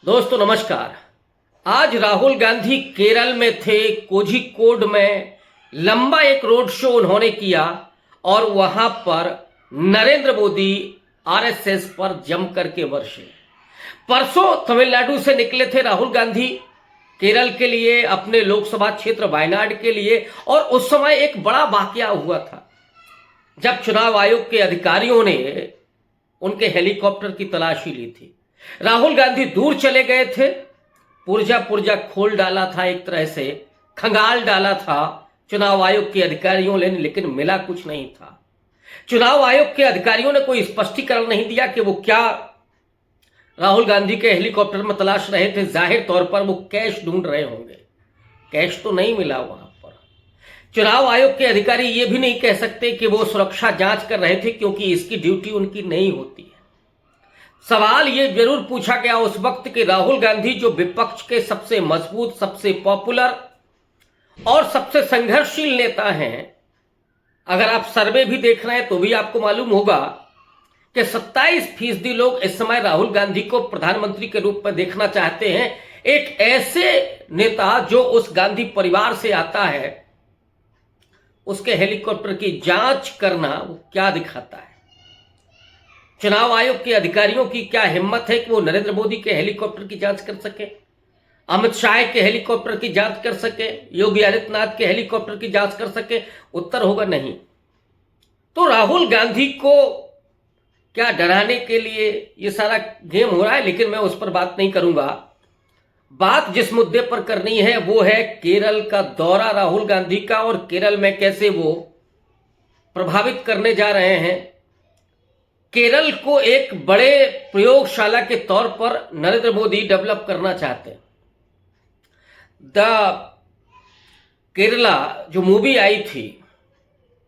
दोस्तों नमस्कार। आज राहुल गांधी केरल में थे, कोझिकोड में लंबा एक रोड शो उन्होंने किया और वहां पर नरेंद्र मोदी आरएसएस पर जमकर के बरसे। परसों तमिलनाडु से निकले थे राहुल गांधी केरल के लिए, अपने लोकसभा क्षेत्र वायनाड के लिए, और उस समय एक बड़ा वाकया हुआ था जब चुनाव आयोग के अधिकारियों ने उनके हेलीकॉप्टर की तलाशी ली थी। राहुल गांधी दूर चले गए थे, पुर्जा पुर्जा खोल डाला था, एक तरह से खंगाल डाला था चुनाव आयोग के अधिकारियों ने, लेकिन मिला कुछ नहीं था। चुनाव आयोग के अधिकारियों ने कोई स्पष्टीकरण नहीं दिया कि वो क्या राहुल गांधी के हेलीकॉप्टर में तलाश रहे थे। जाहिर तौर पर वो कैश ढूंढ रहे होंगे, कैश तो नहीं मिला वहां पर। चुनाव आयोग के अधिकारी ये भी नहीं कह सकते कि वो सुरक्षा जांच कर रहे थे, क्योंकि इसकी ड्यूटी उनकी नहीं होती है। सवाल ये जरूर पूछा गया उस वक्त कि राहुल गांधी जो विपक्ष के सबसे मजबूत, सबसे पॉपुलर और सबसे संघर्षशील नेता हैं, अगर आप सर्वे भी देख रहे हैं तो भी आपको मालूम होगा कि 27% लोग इस समय राहुल गांधी को प्रधानमंत्री के रूप में देखना चाहते हैं। एक ऐसे नेता जो उस गांधी परिवार से आता है, उसके हेलीकॉप्टर की जांच करना वो क्या दिखाता है? चुनाव आयोग के अधिकारियों की क्या हिम्मत है कि वो नरेंद्र मोदी के हेलीकॉप्टर की जांच कर सके, अमित शाह के हेलीकॉप्टर की जांच कर सके, योगी आदित्यनाथ के हेलीकॉप्टर की जांच कर सके? उत्तर होगा नहीं। तो राहुल गांधी को क्या डराने के लिए ये सारा गेम हो रहा है, लेकिन मैं उस पर बात नहीं करूंगा। बात जिस मुद्दे पर करनी है वो है केरल का दौरा राहुल गांधी का, और केरल में कैसे वो प्रभावित करने जा रहे हैं। केरल को एक बड़े प्रयोगशाला के तौर पर नरेंद्र मोदी डेवलप करना चाहते हैं। द केरला जो मूवी आई थी,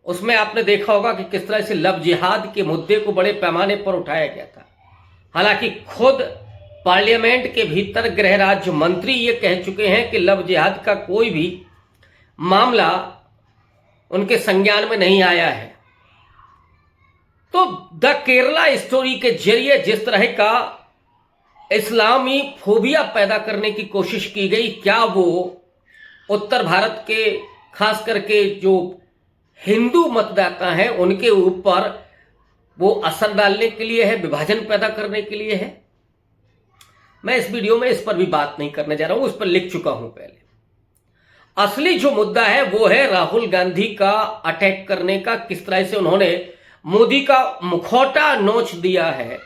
उसमें आपने देखा होगा कि किस तरह से लव जिहाद के मुद्दे को बड़े पैमाने पर उठाया गया था। हालांकि खुद पार्लियामेंट के भीतर गृह राज्य मंत्री ये कह चुके हैं कि लव जिहाद का कोई भी मामला उनके संज्ञान में नहीं आया है। तो द केरला स्टोरी के जरिए जिस तरह का इस्लामी फोबिया पैदा करने की कोशिश की गई, क्या वो उत्तर भारत के खास करके जो हिंदू मतदाता हैं उनके ऊपर वो असर डालने के लिए है, विभाजन पैदा करने के लिए है? मैं इस वीडियो में इस पर भी बात नहीं करने जा रहा हूं, उस पर लिख चुका हूं पहले। असली जो मुद्दा है वो है राहुल गांधी का अटैक करने का। किस तरह से उन्होंने मोदी का मुखौटा नोच दिया है,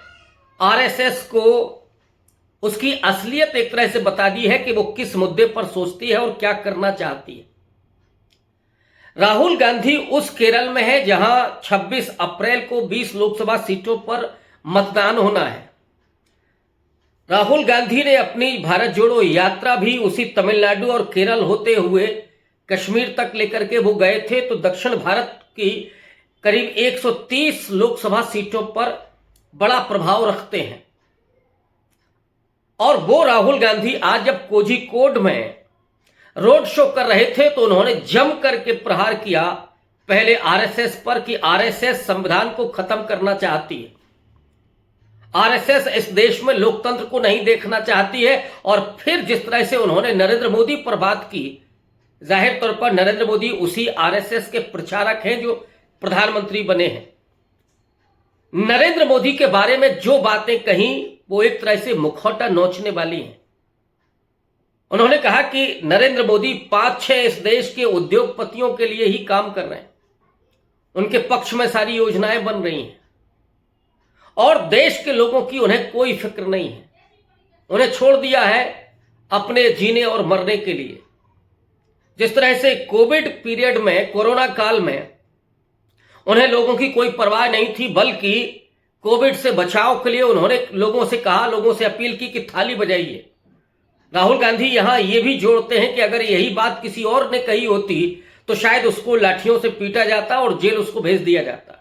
आरएसएस को उसकी असलियत एक तरह से बता दी है कि वो किस मुद्दे पर सोचती है और क्या करना चाहती है। राहुल गांधी उस केरल में है जहां 26 अप्रैल को 20 लोकसभा सीटों पर मतदान होना है। राहुल गांधी ने अपनी भारत जोड़ो यात्रा भी उसी तमिलनाडु और केरल होते हुए कश्मीर तक लेकर के वो गए थे। तो दक्षिण भारत की करीब 130 लोकसभा सीटों पर बड़ा प्रभाव रखते हैं। और वो राहुल गांधी आज जब कोझिकोड में रोड शो कर रहे थे तो उन्होंने जम करके प्रहार किया पहले आरएसएस पर कि आरएसएस संविधान को खत्म करना चाहती है, आरएसएस इस देश में लोकतंत्र को नहीं देखना चाहती है। और फिर जिस तरह से उन्होंने नरेंद्र मोदी पर बात की, जाहिर तौर पर नरेंद्र मोदी उसी आरएसएस के प्रचारक हैं जो प्रधानमंत्री बने हैं। नरेंद्र मोदी के बारे में जो बातें कही वो एक तरह से मुखौटा नोचने वाली हैं। उन्होंने कहा कि नरेंद्र मोदी 5-6 इस देश के उद्योगपतियों के लिए ही काम कर रहे हैं, उनके पक्ष में सारी योजनाएं बन रही हैं और देश के लोगों की उन्हें कोई फिक्र नहीं है। उन्हें छोड़ दिया है अपने जीने और मरने के लिए। जिस तरह से कोविड पीरियड में, कोरोना काल में उन्हें लोगों की कोई परवाह नहीं थी, बल्कि कोविड से बचाव के लिए उन्होंने लोगों से कहा, लोगों से अपील की कि थाली बजाइए। राहुल गांधी यहां ये भी जोड़ते हैं कि अगर यही बात किसी और ने कही होती तो शायद उसको लाठियों से पीटा जाता और जेल उसको भेज दिया जाता,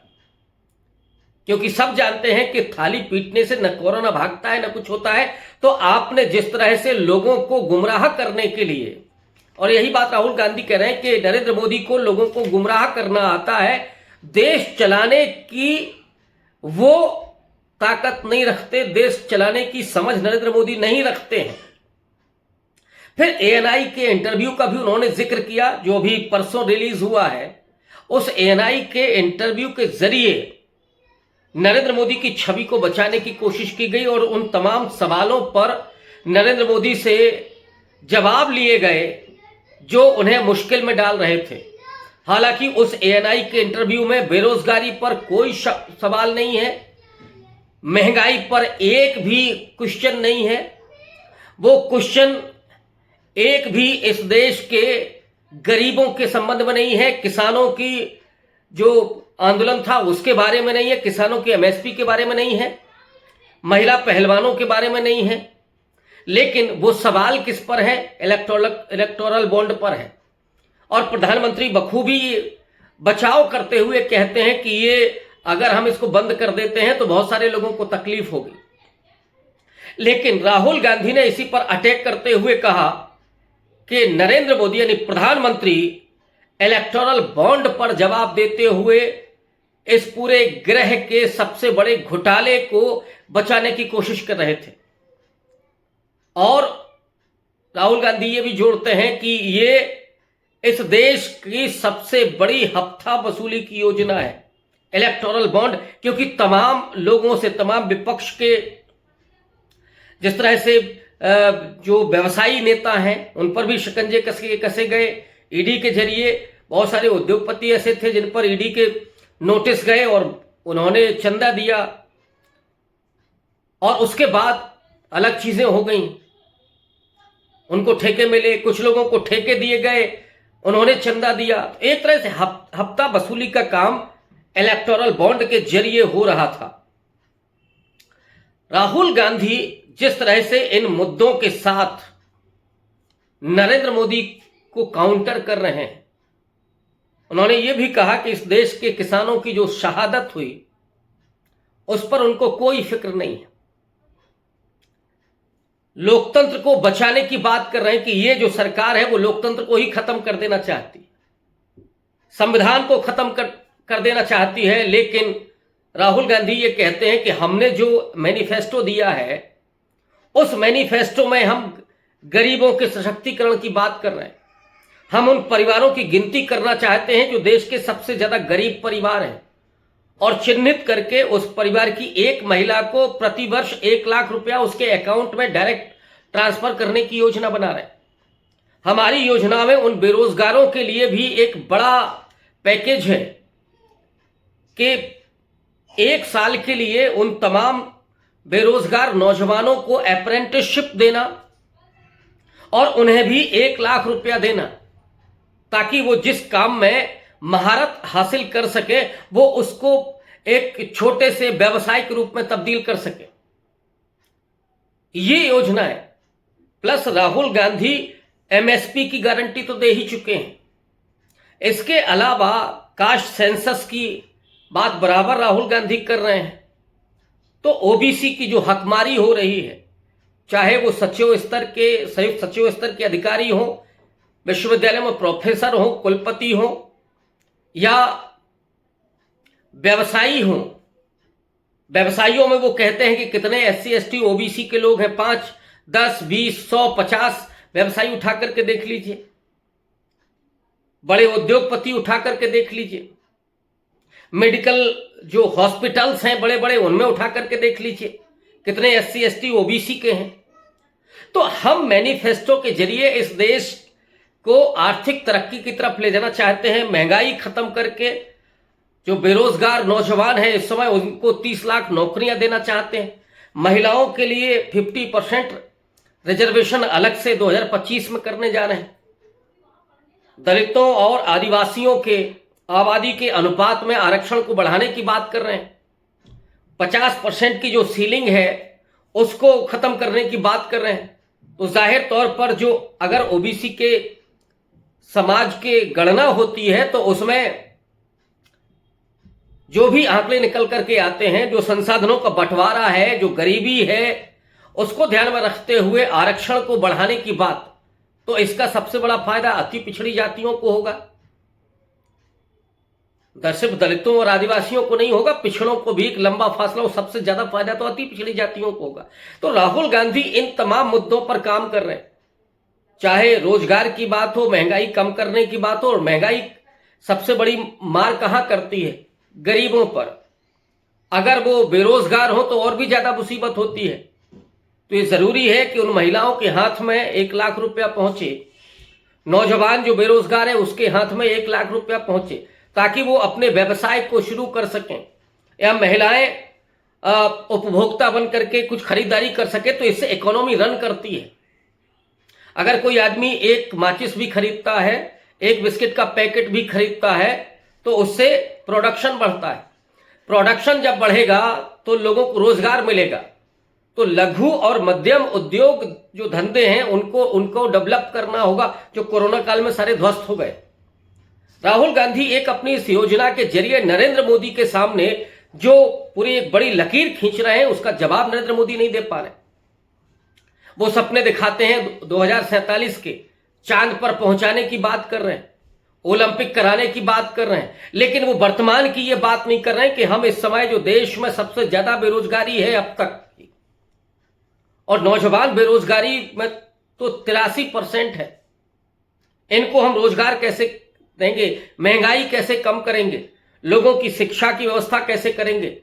क्योंकि सब जानते हैं कि थाली पीटने से न कोरोना भागता है न कुछ होता है। तो आपने जिस तरह से लोगों को गुमराह करने के लिए, और यही बात राहुल गांधी कह रहे हैं कि नरेंद्र मोदी को लोगों को गुमराह करना आता है, देश चलाने की वो ताकत नहीं रखते, देश चलाने की समझ नरेंद्र मोदी नहीं रखते हैं। फिर एएनआई के इंटरव्यू का भी उन्होंने जिक्र किया, जो भी परसों रिलीज हुआ है। उस एएनआई के इंटरव्यू के जरिए नरेंद्र मोदी की छवि को बचाने की कोशिश की गई और उन तमाम सवालों पर नरेंद्र मोदी से जवाब लिए गए जो उन्हें मुश्किल में डाल रहे थे। हालांकि उस एएनआई के इंटरव्यू में बेरोजगारी पर कोई सवाल नहीं है, महंगाई पर एक भी क्वेश्चन नहीं है। वो क्वेश्चन एक भी इस देश के गरीबों के संबंध में नहीं है, किसानों की जो आंदोलन था उसके बारे में नहीं है, किसानों की एमएसपी के बारे में नहीं है, महिला पहलवानों के बारे में नहीं है। लेकिन वो सवाल किस पर है? इलेक्टोरल बॉन्ड पर है। और प्रधानमंत्री बखूबी बचाव करते हुए कहते हैं कि ये अगर हम इसको बंद कर देते हैं तो बहुत सारे लोगों को तकलीफ होगी। लेकिन राहुल गांधी ने इसी पर अटैक करते हुए कहा कि नरेंद्र मोदी यानी प्रधानमंत्री इलेक्टोरल बॉन्ड पर जवाब देते हुए इस पूरे ग्रह के सबसे बड़े घोटाले को बचाने की कोशिश कर रहे थे। और राहुल गांधी ये भी जोड़ते हैं कि ये इस देश की सबसे बड़ी हफ्ता वसूली की योजना है इलेक्टोरल बॉन्ड, क्योंकि तमाम लोगों से, तमाम विपक्ष के, जिस तरह से जो व्यवसायी नेता हैं उन पर भी शिकंजे कसे गए ईडी के जरिए। बहुत सारे उद्योगपति ऐसे थे जिन पर ईडी के नोटिस गए और उन्होंने चंदा दिया, और उसके बाद अलग चीजें हो गई, उनको ठेके मिले, कुछ लोगों को ठेके दिए गए, उन्होंने चंदा दिया। एक तरह से हफ्ता वसूली का काम इलेक्टोरल बॉन्ड के जरिए हो रहा था। राहुल गांधी जिस तरह से इन मुद्दों के साथ नरेंद्र मोदी को काउंटर कर रहे हैं, उन्होंने ये भी कहा कि इस देश के किसानों की जो शहादत हुई उस पर उनको कोई फिक्र नहीं है। लोकतंत्र को बचाने की बात कर रहे हैं कि ये जो सरकार है वो लोकतंत्र को ही खत्म कर देना चाहती है, संविधान को खत्म कर देना चाहती है। लेकिन राहुल गांधी ये कहते हैं कि हमने जो मैनिफेस्टो दिया है उस मैनिफेस्टो में हम गरीबों के सशक्तिकरण की बात कर रहे हैं। हम उन परिवारों की गिनती करना चाहते हैं जो देश के सबसे ज्यादा गरीब परिवार हैं, और चिन्हित करके उस परिवार की एक महिला को प्रतिवर्ष 1 लाख रुपया उसके अकाउंट में डायरेक्ट ट्रांसफर करने की योजना बना रहे हैं। हमारी योजना में उन बेरोजगारों के लिए भी एक बड़ा पैकेज है कि 1 साल के लिए उन तमाम बेरोजगार नौजवानों को अप्रेंटिसशिप देना और उन्हें भी 1 लाख रुपया देना, ताकि वो जिस काम में महारत हासिल कर सके वो उसको एक छोटे से व्यवसाय के रूप में तब्दील कर सके। ये योजना है। प्लस राहुल गांधी एमएसपी की गारंटी तो दे ही चुके हैं। इसके अलावा कास्ट सेंसस की बात बराबर राहुल गांधी कर रहे हैं। तो ओबीसी की जो हकमारी हो रही है, चाहे वो सचिव स्तर के, संयुक्त सचिव स्तर के अधिकारी हो, विश्वविद्यालय में प्रोफेसर हो, कुलपति हो, या व्यवसायी हो। व्यवसायियों में वो कहते हैं कि कितने एससी एसटी ओबीसी के लोग हैं, 5, 10, 20, 100, 50 व्यवसायी उठा करके देख लीजिए, बड़े उद्योगपति उठा करके देख लीजिए, मेडिकल जो हॉस्पिटल्स हैं बड़े बड़े उनमें उठा करके देख लीजिए कितने एससी एसटी ओबीसी के हैं। तो हम मैनिफेस्टो के जरिए इस देश को आर्थिक तरक्की की तरफ ले जाना चाहते हैं, महंगाई खत्म करके जो बेरोजगार नौजवान हैं इस समय उनको 30 लाख नौकरियां देना चाहते हैं। महिलाओं के लिए 50% रिजर्वेशन अलग से 2025 में करने जा रहे हैं। दलितों और आदिवासियों के आबादी के अनुपात में आरक्षण को बढ़ाने की बात कर रहे हैं। 50% की जो सीलिंग है उसको खत्म करने की बात कर रहे हैं। तो जाहिर तौर पर जो अगर ओबीसी के समाज के गणना होती है तो उसमें जो भी आंकड़े निकल करके आते हैं, जो संसाधनों का बंटवारा है, जो गरीबी है, उसको ध्यान में रखते हुए आरक्षण को बढ़ाने की बात, तो इसका सबसे बड़ा फायदा अति पिछड़ी जातियों को होगा। सिर्फ दलितों और आदिवासियों को नहीं होगा, पिछड़ों को भी एक लंबा फासला, और सबसे ज्यादा फायदा तो अति पिछड़ी जातियों को होगा। तो राहुल गांधी इन तमाम मुद्दों पर काम कर रहे हैं, चाहे रोजगार की बात हो, महंगाई कम करने की बात हो। और महंगाई सबसे बड़ी मार कहां करती है? गरीबों पर। अगर वो बेरोजगार हो तो और भी ज्यादा मुसीबत होती है। तो ये जरूरी है कि उन महिलाओं के हाथ में 1 लाख रुपया पहुंचे, नौजवान जो बेरोजगार है उसके हाथ में 1 लाख रुपया पहुंचे, ताकि वो अपने व्यवसाय को शुरू कर सकें, या महिलाएं उपभोक्ता बन करके कुछ खरीदारी कर सके। तो इससे इकोनॉमी रन करती है। अगर कोई आदमी एक माचिस भी खरीदता है, एक बिस्किट का पैकेट भी खरीदता है, तो उससे प्रोडक्शन बढ़ता है। प्रोडक्शन जब बढ़ेगा तो लोगों को रोजगार मिलेगा। तो लघु और मध्यम उद्योग जो धंधे हैं उनको डेवलप करना होगा, जो कोरोना काल में सारे ध्वस्त हो गए। राहुल गांधी एक अपनी इस योजना के जरिए नरेंद्र मोदी के सामने जो पूरी एक बड़ी लकीर खींच रहे हैं, उसका जवाब नरेंद्र मोदी नहीं दे पा रहे। वो सपने दिखाते हैं 2047 के, चांद पर पहुंचाने की बात कर रहे हैं, ओलंपिक कराने की बात कर रहे हैं, लेकिन वो वर्तमान की ये बात नहीं कर रहे हैं कि हम इस समय जो देश में सबसे ज्यादा बेरोजगारी है अब तक, और नौजवान बेरोजगारी में तो 83% है, इनको हम रोजगार कैसे देंगे, महंगाई कैसे कम करेंगे, लोगों की शिक्षा की व्यवस्था कैसे करेंगे,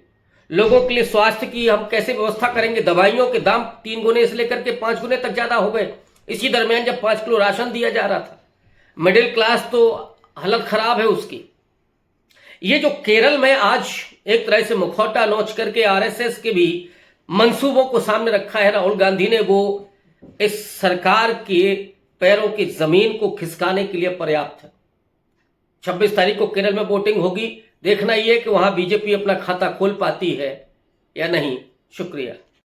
लोगों के लिए स्वास्थ्य की हम कैसे व्यवस्था करेंगे। दवाइयों के दाम 3 गुने से लेकर के 5 गुने तक ज्यादा हो गए इसी दरमियान, जब 5 किलो राशन दिया जा रहा था। मिडिल क्लास तो हालत खराब है उसकी। ये जो केरल में आज एक तरह से मुखौटा नोच करके आरएसएस के भी मंसूबों को सामने रखा है राहुल गांधी ने, वो इस सरकार के पैरों की जमीन को खिसकाने के लिए पर्याप्त है। 26 तारीख को केरल में वोटिंग होगी, देखना ये कि वहां बीजेपी अपना खाता खोल पाती है या नहीं। शुक्रिया।